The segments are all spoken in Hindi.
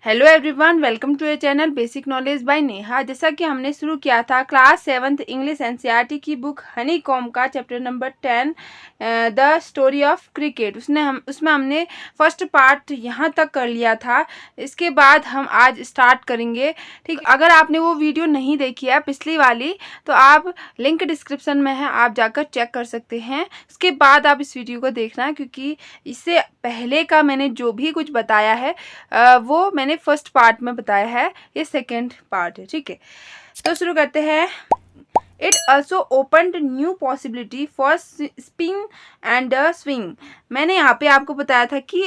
Hello everyone, welcome to a channel basic knowledge by Neha. जैसा कि हमने शुरू किया था क्लास 7th इंग्लिश एनसीईआरटी की बुक हनी कॉम का chapter number 10 the story of cricket. उसमें हमने फर्स्ट पार्ट यहाँ तक कर लिया था। इसके बाद हम आज स्टार्ट करेंगे। ठीक, अगर आपने वो वीडियो नहीं देखी है पिछली वाली तो आप लिंक डिस्क्रिप्शन में है, आप जाकर चेक कर सकते हैं। उसके बाद आप इस वीडियो को देखना, क्योंकि इससे पहले का मैंने जो भी कुछ बताया है वो मैंने फर्स्ट पार्ट में बताया है, ये सेकेंड पार्ट है। ठीक है, तो शुरू करते हैं। It also opened new possibility for spin and swing. मैंने यहाँ पे आपको बताया था कि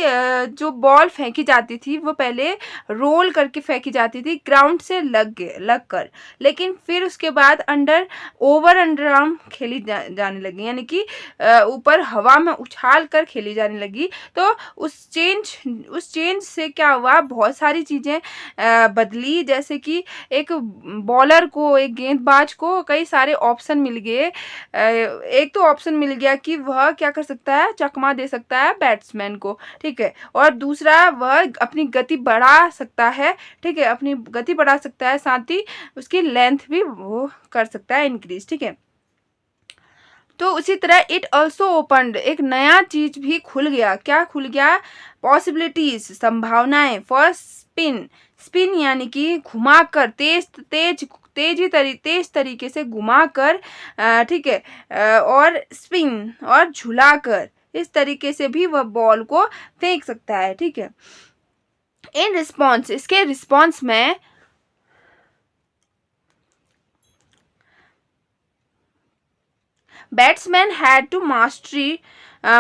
जो बॉल फेंकी जाती थी वो पहले रोल करके फेंकी जाती थी, ग्राउंड से लग कर, लेकिन फिर उसके बाद ओवर अंडर आर्म खेली जाने लगी, यानी कि ऊपर हवा में उछाल कर खेली जाने लगी। तो उस चेंज से क्या हुआ, बहुत सारी चीज़ें बदली। जैसे कि एक बॉलर को, एक गेंदबाज को कई सारे ऑप्शन मिल गए। एक तो ऑप्शन मिल गया कि वह क्या कर सकता है, चकमा दे सकता है बैट्समैन को। ठीक है, और दूसरा वह अपनी गति बढ़ा सकता है। ठीक है, अपनी गति बढ़ा सकता है, साथ ही उसकी लेंथ भी वो कर सकता है इंक्रीज। ठीक है, तो उसी तरह इट ऑल्सो ओपनड, एक नया चीज भी खुल गया। क्या खुल गया? पॉसिबिलिटीज, संभावनाएं फॉर स्पिन यानी कि घुमाकर, तेज तरीके से घुमाकर, ठीक है, और स्पिन और झुलाकर, इस तरीके से भी वह बॉल को फेंक सकता है। ठीक है, इन रिस्पॉन्स, इसके रिस्पॉन्स में batsman had to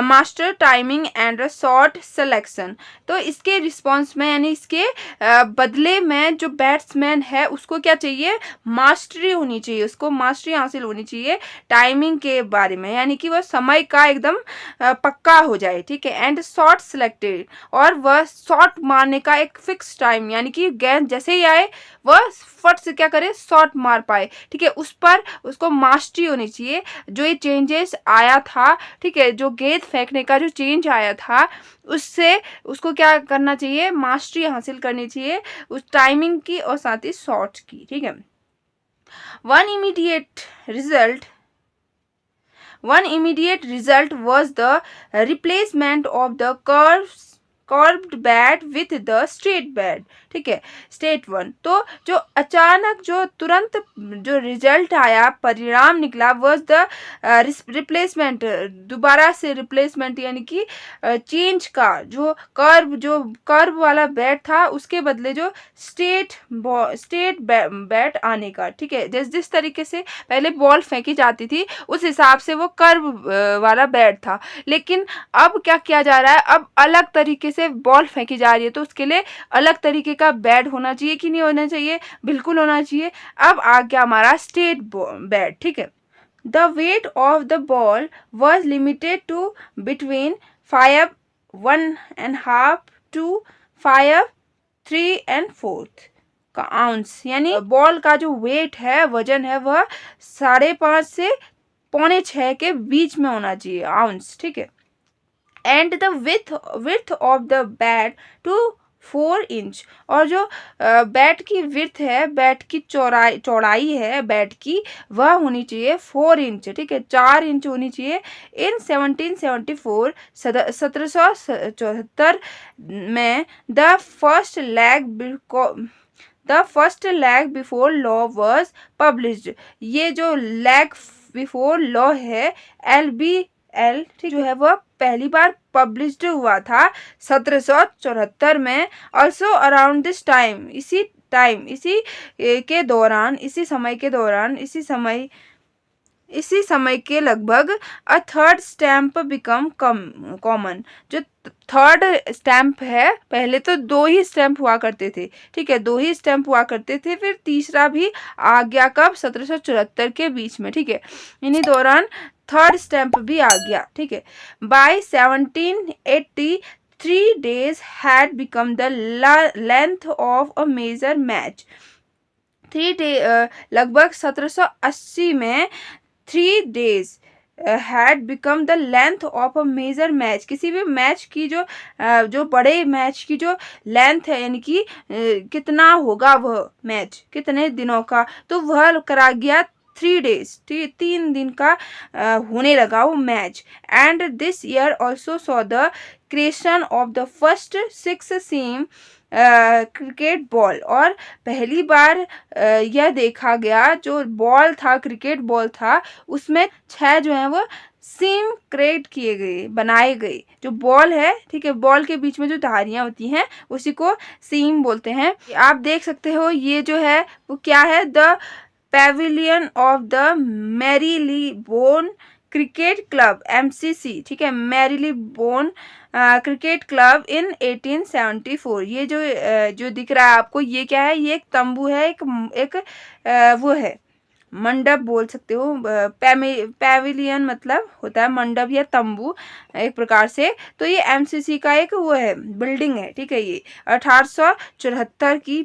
master timing and shot selection. तो इसके रिस्पॉन्स में, यानी इसके बदले में जो बैट्समैन है उसको क्या चाहिए, मास्टरी होनी चाहिए, उसको मास्टरी हासिल होनी चाहिए टाइमिंग के बारे में, यानी कि वह समय का एकदम पक्का हो जाए। ठीक है, एंड शॉट सिलेक्टेड, और वह शॉट मारने का एक फिक्स टाइम, यानी कि गेंद जैसे ही आए वह फट से क्या करे, शॉट मार पाए। ठीक है, उस पर उसको मास्टरी होनी चाहिए। जो ये चेंजेस आया था, ठीक है, जो गेंद फेंकने का जो चेंज आया था, उससे उसको क्या करना चाहिए, मास्टरी हासिल करनी चाहिए उस टाइमिंग की और साथ ही शॉट की। ठीक है, one immediate result was the replacement of the curved bat with the straight bat. ठीक है, स्टेट वन। तो जो अचानक, जो तुरंत जो रिजल्ट आया, परिणाम निकला, वॉज द रिप्लेसमेंट, दोबारा से रिप्लेसमेंट, यानी कि चेंज का, जो कर्व वाला बैट था उसके बदले जो स्ट्रेट बैट आने का। ठीक है, जिस तरीके से पहले बॉल फेंकी जाती थी उस हिसाब से वो कर्व वाला बैट था, लेकिन अब क्या किया जा रहा है, अब अलग तरीके से बॉल फेंकी जा रही है, तो उसके लिए अलग तरीके का बैट होना चाहिए कि नहीं होना चाहिए, बिल्कुल होना चाहिए। अब आ गया हमारा स्ट्रेट बैट। ठीक है, the weight of the ball was limited to between 5.5 to 5.3 का आउंस, यानी बॉल का जो वेट है, वजन है, वह 5.5 से 5.25 के बीच में होना चाहिए, आउंस। ठीक है, and the width of the bat to 4 inch, और जो बैट की विड्थ है, बैट की चौड़ाई है बैट की, वह होनी चाहिए 4 इंच। ठीक है, 4 इंच होनी चाहिए। इन 1774 में the first lag before law was published. ये जो लैग बिफोर लॉ है, LBL, ठीक जो है, वह पहली बार पब्लिश्ड हुआ था 1774 में। ऑल्सो अराउंड दिस टाइम, इसी समय के लगभग a third stamp become common. जो थर्ड स्टैम्प है, पहले तो 2 ही स्टैम्प हुआ करते थे। ठीक है, 2 ही स्टैम्प हुआ करते थे, फिर तीसरा भी आ गया कब, 1774 के बीच में। ठीक है, इन्हीं दौरान थर्ड स्टैम्प भी आ गया। ठीक है, bye 1780 3 days had become the length of a major match। 3 day लगभग 1780 में 3 days had become the length of a major match, किसी भी मैच की जो बड़े मैच की जो लेंथ है, यानी कि कितना होगा वह मैच, कितने दिनों का, तो वह करा गया 3 days, 3 दिन का होने लगा वो match. And this year also saw the creation of the first 6 cricket ball, और पहली बार यह देखा गया जो बॉल था, क्रिकेट बॉल था, उसमें 6 जो है वो सीम क्रिएट किए गए, बनाए गए। जो बॉल है, ठीक है, बॉल के बीच में जो धारियां होती हैं उसी को सीम बोलते हैं। आप देख सकते हो ये जो है वो क्या है, the pavilion of the Marylebone cricket club, MCC, ठीक है, मैरीलीबोन क्रिकेट क्लब इन 1874। ये जो दिख रहा है आपको, ये क्या है, ये एक तंबू है, एक वो है, मंडप बोल सकते हो। पैविलियन मतलब होता है मंडप या तंबू एक प्रकार से। तो ये MCC का एक वो है, बिल्डिंग है, ठीक है। ये 1874 की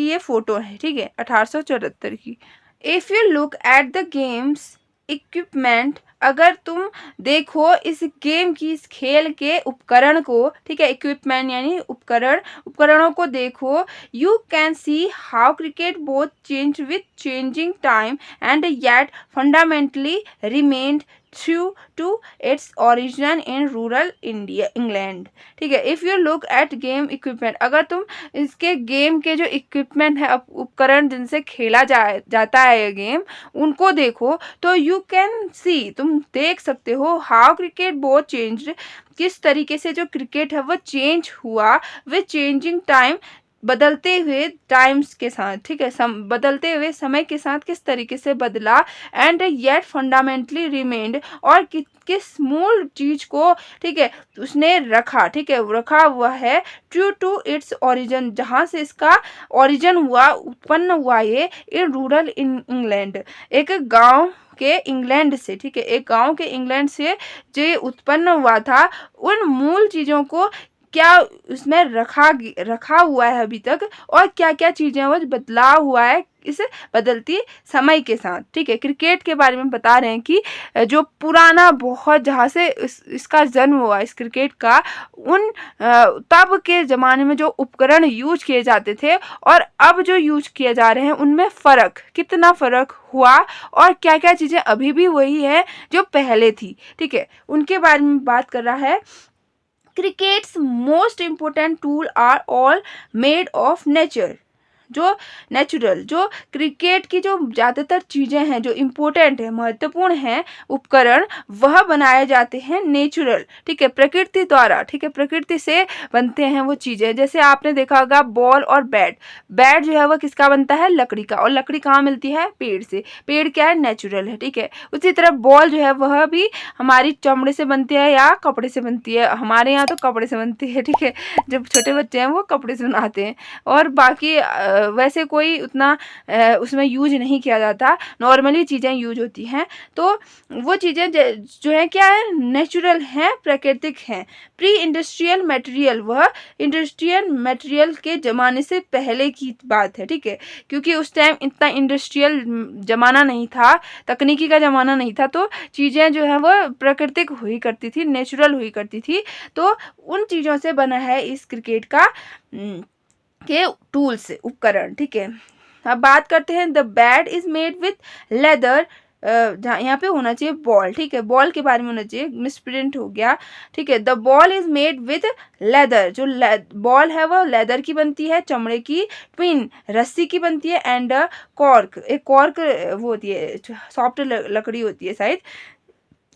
ये फोटो है, ठीक है, 1874 की। If you look at the games equipment, अगर तुम देखो इस गेम की, इस खेल के उपकरण को, ठीक है, इक्विपमेंट यानी उपकरणों को देखो, you can see how cricket both change with changing time and yet fundamentally remained through to its origin in rural India, England, ठीक है। If you look at game equipment, अगर तुम इसके गेम के जो इक्विपमेंट है, उपकरण जिनसे खेला जाता है ये गेम, उनको देखो, तो यू कैन सी, तुम देख सकते हो, हाउ क्रिकेट बोथ चेंज्ड, किस तरीके से जो क्रिकेट है वो चेंज हुआ, विथ चेंजिंग टाइम, बदलते हुए टाइम्स के साथ, ठीक है, बदलते हुए समय के साथ किस तरीके से बदला, एंड येट फंडामेंटली रिमेन्ड, और किस मूल चीज को, ठीक है, उसने रखा, ठीक है, रखा हुआ है, ट्रू टू इट्स ओरिजिन, जहाँ से इसका ओरिजिन हुआ, उत्पन्न हुआ ये, इन रूरल इन इंग्लैंड, एक गांव के इंग्लैंड से, ठीक है, एक गांव के इंग्लैंड से जो उत्पन्न हुआ था, उन मूल चीजों को क्या उसमें रखा हुआ है अभी तक, और क्या क्या चीजें वो बदलाव हुआ है इस बदलती समय के साथ, ठीक है। क्रिकेट के बारे में बता रहे हैं कि जो पुराना बहुत, जहाँ से इसका जन्म हुआ, इस क्रिकेट का, उन तब के ज़माने में जो उपकरण यूज किए जाते थे और अब जो यूज किए जा रहे हैं, उनमें फ़र्क, कितना फ़र्क हुआ, और क्या क्या चीज़ें अभी भी वही है जो पहले थी, ठीक है, उनके बारे में बात कर रहा है। Cricket's most important tool are all made of nature, जो नेचुरल, जो क्रिकेट की जो ज़्यादातर चीज़ें हैं जो इम्पोर्टेंट है, महत्वपूर्ण हैं उपकरण, वह बनाए जाते हैं नेचुरल, ठीक है, प्रकृति द्वारा, ठीक है, प्रकृति से बनते हैं वो चीज़ें। जैसे आपने देखा होगा बॉल और बैट, बैट जो है वह किसका बनता है, लकड़ी का, और लकड़ी कहाँ मिलती है, पेड़ से, पेड़ क्या है, नेचुरल है, ठीक है। उसी तरह बॉल जो है वह भी हमारी चमड़े से बनती है या कपड़े से बनती है, हमारे यहाँ तो कपड़े से बनती है, ठीक है, जब छोटे बच्चे हैं वो कपड़े से बनाते हैं, और बाकी वैसे कोई उतना उसमें यूज नहीं किया जाता, नॉर्मली चीज़ें यूज होती हैं। तो वो चीज़ें जो है क्या है, नेचुरल हैं, प्राकृतिक हैं। प्री इंडस्ट्रियल मटेरियल, वह इंडस्ट्रियल मटेरियल के ज़माने से पहले की बात है, ठीक है, क्योंकि उस टाइम इतना इंडस्ट्रियल ज़माना नहीं था, तकनीकी का ज़माना नहीं था, तो चीज़ें जो है वह प्राकृतिक हुई करती थी, नेचुरल हुई करती थी। तो उन चीज़ों से बना है इस क्रिकेट का के टूल्स, उपकरण, ठीक है। अब बात करते हैं, the bat is made with leather, जहाँ यहाँ पे होना चाहिए बॉल, ठीक है, बॉल के बारे में होना चाहिए, मिसप्रिंट हो गया, ठीक है। The ball is made with leather, जो बॉल है वो लेदर की बनती है, चमड़े की, ट्विन रस्सी की बनती है, एंड कॉर्क, एक कॉर्क वो होती है, सॉफ्ट लकड़ी होती है शायद,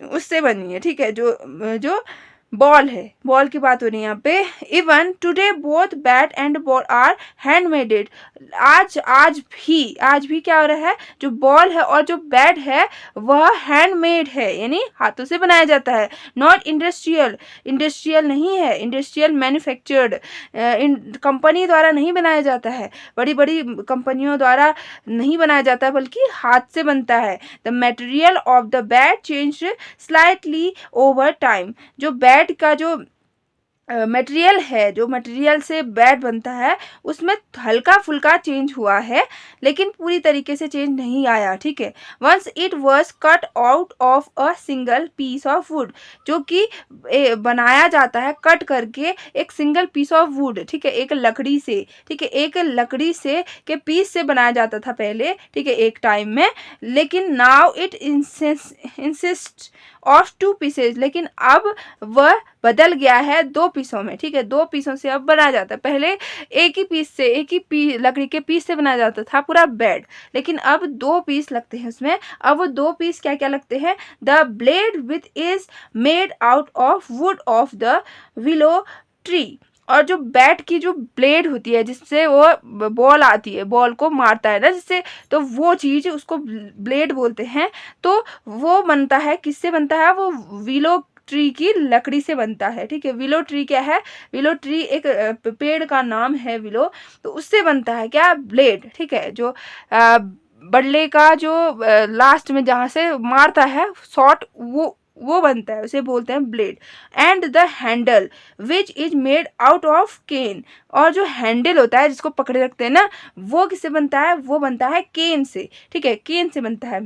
उससे बनी है, ठीक है। जो बॉल है, बॉल की बात हो रही है यहाँ पे। Even today both bat and ball are handmade, आज भी क्या हो रहा है, जो बॉल है और जो बैट है वह हैंडमेड है, यानी हाथों से बनाया जाता है, नॉट इंडस्ट्रियल नहीं है, इंडस्ट्रियल मैन्युफैक्चर्ड, कंपनी द्वारा नहीं बनाया जाता है, बड़ी बड़ी कंपनियों द्वारा नहीं बनाया जाता है, बल्कि हाथ से बनता है। The material of the bat change slightly over time, जो बैट का जो मटेरियल है, जो मटेरियल से बैट बनता है, उसमें हल्का फुल्का चेंज हुआ है, लेकिन पूरी तरीके से चेंज नहीं आया, ठीक है। Once it was cut out of a single piece of wood, जो कि बनाया जाता है कट करके एक सिंगल पीस ऑफ वुड, ठीक है, एक लकड़ी से, ठीक है, एक लकड़ी से के पीस से बनाया जाता था पहले, ठीक है, एक टाइम में, लेकिन now it insist of 2 pieces, लेकिन अब वह बदल गया है 2 पीसों में, ठीक है, 2 पीसों से अब बनाया जाता है। पहले एक ही पीस से, लकड़ी के पीस से बनाया जाता था पूरा बेड, लेकिन अब 2 पीस लगते हैं उसमें। अब वो 2 पीस क्या क्या लगते हैं? The blade with is made out of would of the willow tree, और जो बैट की जो ब्लेड होती है जिससे वो बॉल आती है, बॉल को मारता है ना जिससे, तो वो चीज़ उसको ब्लेड बोलते हैं। तो वो बनता है, किससे बनता है? वो विलो ट्री की लकड़ी से बनता है, ठीक है। विलो ट्री क्या है? विलो ट्री एक पेड़ का नाम है विलो, तो उससे बनता है क्या? ब्लेड, ठीक है। जो बल्ले का जो लास्ट में जहाँ से मारता है शॉट, वो बनता है, उसे बोलते हैं blade. And the handle which is made out of cane, और जो हैंडल होता है जिसको पकड़े रखते हैं ना, वो किससे बनता है? वो बनता है केन से, ठीक है, केन से बनता है।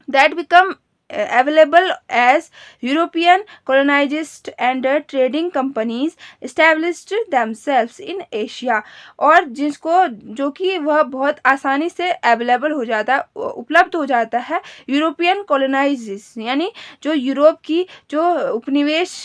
That become available as European colonists and trading companies established themselves in Asia, और जिसको, जो कि वह बहुत आसानी से अवेलेबल हो जाता है, उपलब्ध हो जाता है यूरोपियन कॉलोनाइजिस, यानी जो यूरोप की जो उपनिवेश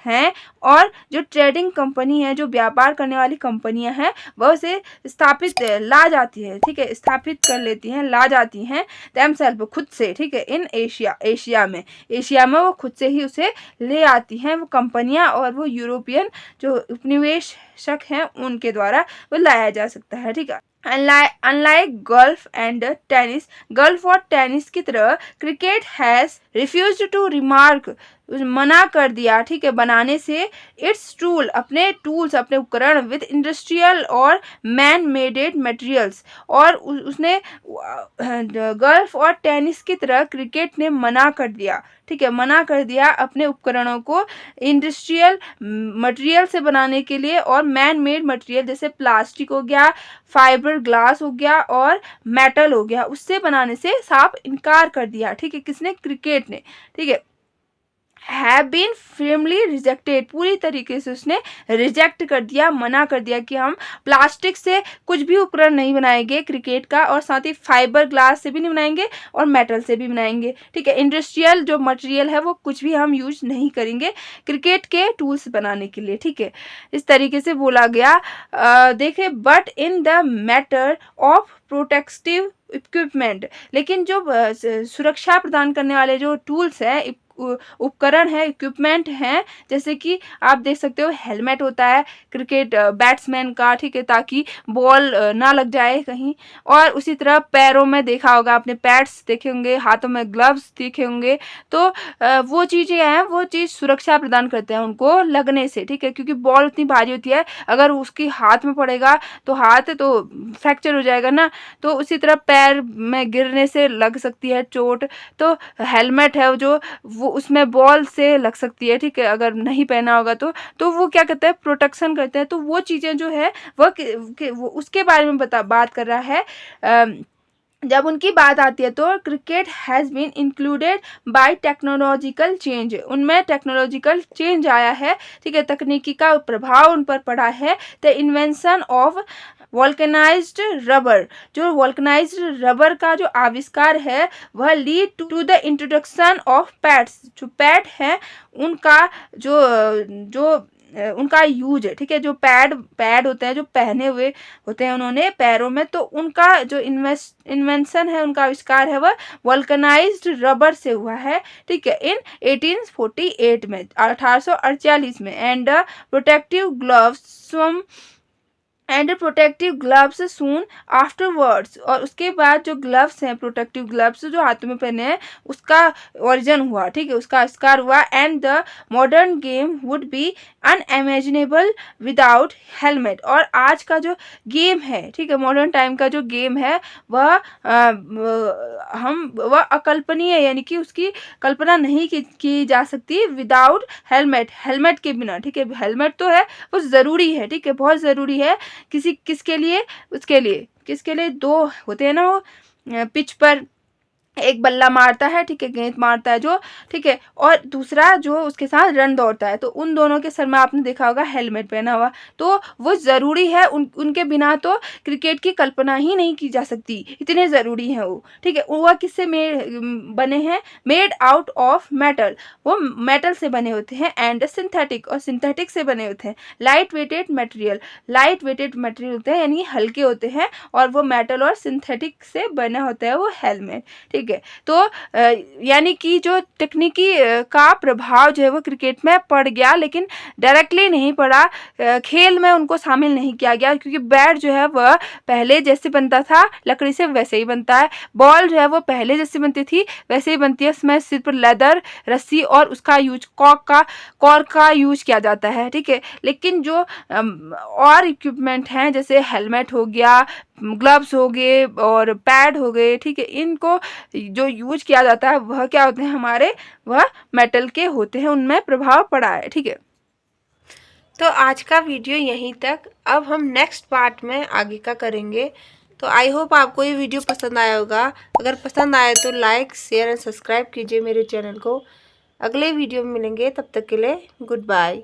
हैं और जो ट्रेडिंग कंपनी है, जो व्यापार करने वाली कंपनियां हैं, वह उसे स्थापित ला जाती है, ठीक है, स्थापित कर लेती हैं, ला जाती हैं देमसेल्फ खुद से, ठीक है, इन एशिया में वो खुद से ही उसे ले आती हैं वो कंपनियां, और वो यूरोपियन जो उपनिवेशक हैं उनके द्वारा वो लाया जा सकता है, ठीक है। Unlike golf and tennis, golf और टेनिस की तरह cricket has refused to remark, मना कर दिया, ठीक है, बनाने से इट्स अपने उपकरण विद इंडस्ट्रियल और मैन मेडेड मटेरियल्स, और उसने गोल्फ और टेनिस की तरह क्रिकेट ने मना कर दिया, ठीक है, मना कर दिया अपने उपकरणों को इंडस्ट्रियल मटेरियल से बनाने के लिए, और मैन मेड मटेरियल जैसे प्लास्टिक हो गया, फाइबर ग्लास हो गया और मेटल हो गया, उससे बनाने से साफ इनकार कर दिया, ठीक है, किसने? क्रिकेट ने, ठीक है। हैव बीन फर्मली रिजेक्टेड, पूरी तरीके से उसने रिजेक्ट कर दिया, मना कर दिया कि हम प्लास्टिक से कुछ भी उपकरण नहीं बनाएंगे क्रिकेट का, और साथ ही फाइबर ग्लास से भी नहीं बनाएंगे और मेटल से भी बनाएंगे, ठीक है। इंडस्ट्रियल जो मटेरियल है वो कुछ भी हम यूज नहीं करेंगे क्रिकेट के टूल्स बनाने के लिए, ठीक है, इस तरीके से बोला गया। देखे, but in the matter of protective equipment, लेकिन जो सुरक्षा प्रदान करने वाले जो टूल्स हैं, उपकरण है, इक्विपमेंट हैं, जैसे कि आप देख सकते हो हेलमेट होता है क्रिकेट बैट्समैन का, ठीक है, ताकि बॉल ना लग जाए कहीं, और उसी तरह पैरों में देखा होगा आपने, पैड्स देखे होंगे, हाथों में ग्लव्स देखे होंगे, तो वो चीज़ें हैं, वो चीज़ सुरक्षा प्रदान करते हैं उनको लगने से, ठीक है, क्योंकि बॉल उतनी भारी होती है, अगर उसकी हाथ में पड़ेगा तो हाथ तो फ्रैक्चर हो जाएगा ना, तो उसी तरह पैर में गिरने से लग सकती है चोट, तो हेलमेट है जो वो उसमें बॉल से लग सकती है, ठीक है, अगर नहीं पहना होगा तो वो क्या कहते हैं? प्रोटेक्शन करते हैं। तो वो चीज़ें जो है वो उसके बारे में बात कर रहा है। जब उनकी बात आती है तो cricket has been included by technological change, उनमें टेक्नोलॉजिकल चेंज आया है, ठीक है, तकनीकी का प्रभाव उन पर पड़ा है। The invention of vulcanised rubber, जो वॉल्केनाइज्ड रबर का जो आविष्कार है वह lead to the introduction of pads, जो पैड है उनका जो जो उनका यूज है, ठीक है, जो पैड होते हैं जो पहने हुए होते हैं उन्होंने पैरों में, तो उनका जो इन्वेंशन है, उनका आविष्कार है वह वल्कनाइज्ड रबर से हुआ है, ठीक है, इन 1848 में, 1848 में। And protective gloves soon afterwards, और उसके बाद जो ग्लव्स हैं, प्रोटेक्टिव ग्लव्स जो हाथों में पहने हैं, उसका ओरिजिन हुआ, ठीक है, उसका आविष्कार हुआ। And the modern game would be unimaginable without helmet. और आज का जो गेम है, ठीक है, मॉडर्न टाइम का जो गेम है वह वह अकल्पनीय, यानी कि उसकी कल्पना नहीं की जा सकती विदाउट हेलमेट, हेलमेट के बिना, ठीक है। हेलमेट तो है, वो ज़रूरी है, ठीक है, बहुत ज़रूरी है। किसके लिए, उसके लिए, किसके लिए, दो होते हैं ना वो पिच पर एक बल्ला मारता है, ठीक है, गेंद मारता है जो, ठीक है, और दूसरा जो उसके साथ रन दौड़ता है, तो उन दोनों के सर में आपने देखा होगा हेलमेट पहना हुआ, तो वो ज़रूरी है। उनके बिना तो क्रिकेट की कल्पना ही नहीं की जा सकती, इतने ज़रूरी हैं वो, ठीक है। वह किससे बने हैं, मेड आउट ऑफ मेटल, वो मेटल से बने होते हैं, एंड सिंथेटिक, और सिंथेटिक से बने होते हैं। Light weighted material, light weighted material होते हैं, यानी हल्के होते हैं, और वो मेटल और सिंथेटिक से बना होता है वो हेलमेट, ठीक है। तो यानी कि जो तकनीकी का प्रभाव जो है वो क्रिकेट में पड़ गया, लेकिन डायरेक्टली नहीं पड़ा, खेल में उनको शामिल नहीं किया गया, क्योंकि बैट जो है वह पहले जैसे बनता था लकड़ी से वैसे ही बनता है, बॉल जो है वो पहले जैसे बनती थी वैसे ही बनती है, इसमें सिर्फ लेदर, रस्सी और उसका यूज कॉर्क का यूज किया जाता है, ठीक है। लेकिन जो और इक्विपमेंट हैं, जैसे हेलमेट हो गया, ग्लव्स हो गए और पैड हो गए, ठीक है, इनको जो यूज किया जाता है वह क्या होते हैं हमारे, वह मेटल के होते हैं, उनमें प्रभाव पड़ा है, ठीक है। तो आज का वीडियो यहीं तक, अब हम नेक्स्ट पार्ट में आगे का करेंगे। तो आई होप आपको ये वीडियो पसंद आया होगा। अगर पसंद आए तो लाइक, शेयर एंड सब्सक्राइब कीजिए मेरे चैनल को। अगले वीडियो में मिलेंगे, तब तक के लिए गुड बाय।